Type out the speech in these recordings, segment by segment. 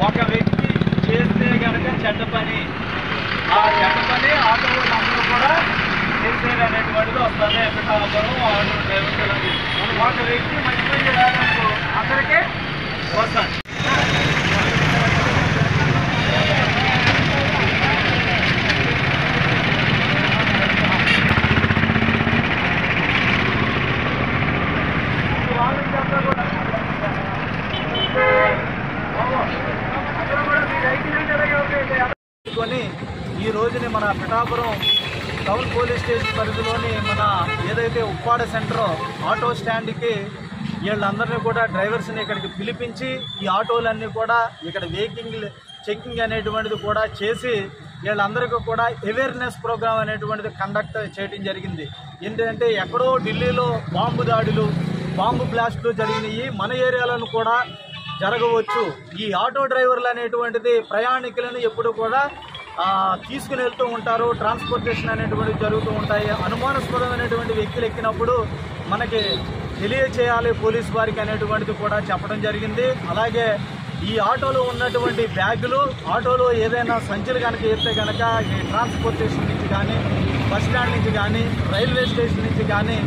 ఒక వ్యక్తి చేస్తే కనుక చెడ్డ పని, ఆ చెడ్డ పని ఆటో వాళ్ళందరూ కూడా చేసేది అనేటువంటిది వస్తుంది. పిఠాపురం ఆటో డ్రైవర్స్ ఒక వ్యక్తి మంచి పని చేయాలనుకో అందరికీ వస్తుంది. ఈ రోజుని మన పిఠాపురం టౌన్ పోలీస్ స్టేషన్ పరిధిలోని మన ఏదైతే ఉప్పాడ సెంటర్ ఆటో స్టాండ్కి వీళ్ళందరినీ కూడా డ్రైవర్స్ని ఇక్కడికి పిలిపించి ఈ ఆటోలన్నీ కూడా ఇక్కడ వెహికల్ చెకింగ్ అనేటువంటిది కూడా చేసి వీళ్ళందరికీ కూడా అవేర్నెస్ ప్రోగ్రామ్ అనేటువంటిది కండక్ట్ చేయడం జరిగింది. ఏంటంటే ఎక్కడో ఢిల్లీలో బాంబు దాడులు, బాంబు బ్లాస్టులు జరిగినాయి, మన ఏరియాలను కూడా జరగవచ్చు. ఈ ఆటో డ్రైవర్లు అనేటువంటిది ప్రయాణికులను ఎప్పుడు కూడా తీసుకుని వెళ్తూ ఉంటారు, ట్రాన్స్పోర్టేషన్ అనేటువంటివి జరుగుతూ ఉంటాయి. అనుమానాస్పదమైనటువంటి వ్యక్తులు ఎక్కినప్పుడు మనకి తెలియచేయాలి పోలీసు వారికి అనేటువంటిది కూడా చెప్పడం జరిగింది. అలాగే ఈ ఆటోలో ఉన్నటువంటి బ్యాగులు, ఆటోలో ఏదైనా సంచులు కనుక వేస్తే కనుక ఈ ట్రాన్స్పోర్టేషన్ నుంచి కానీ, బస్ స్టాండ్ నుంచి కానీ, రైల్వే స్టేషన్ నుంచి కానీ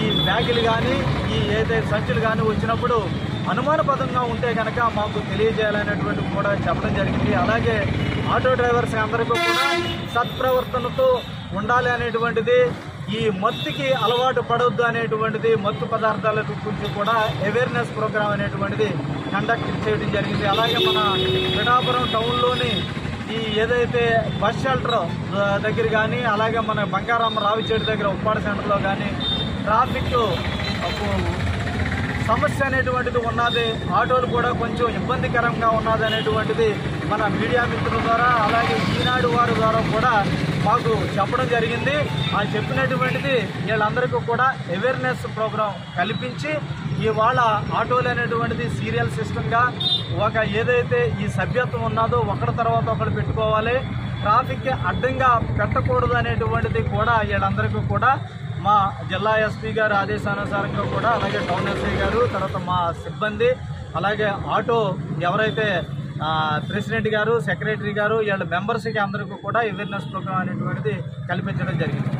ఈ బ్యాగులు కానీ ఈ ఏదైతే సంచులు కానీ వచ్చినప్పుడు అనుమానపదంగా ఉంటే కనుక మాకు తెలియజేయాలనేటువంటి కూడా చెప్పడం జరిగింది. అలాగే ఆటో డ్రైవర్స్ అందరికీ కూడా సత్ప్రవర్తనతో ఉండాలి అనేటువంటిది, ఈ మత్తుకి అలవాటు పడొద్దు అనేటువంటిది, మత్తు పదార్థాల గురించి కూడా అవేర్నెస్ ప్రోగ్రామ్ అనేటువంటిది కండక్ట్ చేయడం జరిగింది. అలాగే మన పిఠాపురం టౌన్లోని ఈ ఏదైతే బస్ షెల్టర్ దగ్గర కానీ, అలాగే మన బంగారమ్మ రావిచేడు దగ్గర ఉప్పాడ సెంటర్లో కానీ ట్రాఫిక్ సమస్య అనేటువంటిది ఉన్నది, ఆటోలు కూడా కొంచెం ఇబ్బందికరంగా ఉన్నది అనేటువంటిది మన మీడియా మిత్రుల ద్వారా అలాగే ఈనాడు వారి ద్వారా కూడా మాకు చెప్పడం జరిగింది. ఆ చెప్పినటువంటిది వీళ్ళందరికీ కూడా అవేర్నెస్ ప్రోగ్రాం కల్పించి ఇవాళ ఆటోలు అనేటువంటిది సీరియల్ సిస్టమ్గా ఒక ఏదైతే ఈ సభ్యత్వం ఉన్నదో ఒకరి తర్వాత ఒకరు పెట్టుకోవాలి, ట్రాఫిక్కి అడ్డంగా పెట్టకూడదు అనేటువంటిది కూడా వీళ్ళందరికీ కూడా మా జిల్లా ఎస్పీ గారి ఆదేశానుసారంగా కూడా, అలాగే టౌన్ ఎస్ఐ గారు, తర్వాత మా సిబ్బంది, అలాగే ఆటో ఎవరైతే ప్రెసిడెంట్ గారు, సెక్రటరీ గారు, వీళ్ళ మెంబర్స్కి అందరికీ కూడా అవేర్నెస్ ప్రోగ్రాం అనేటువంటిది కల్పించడం జరిగింది.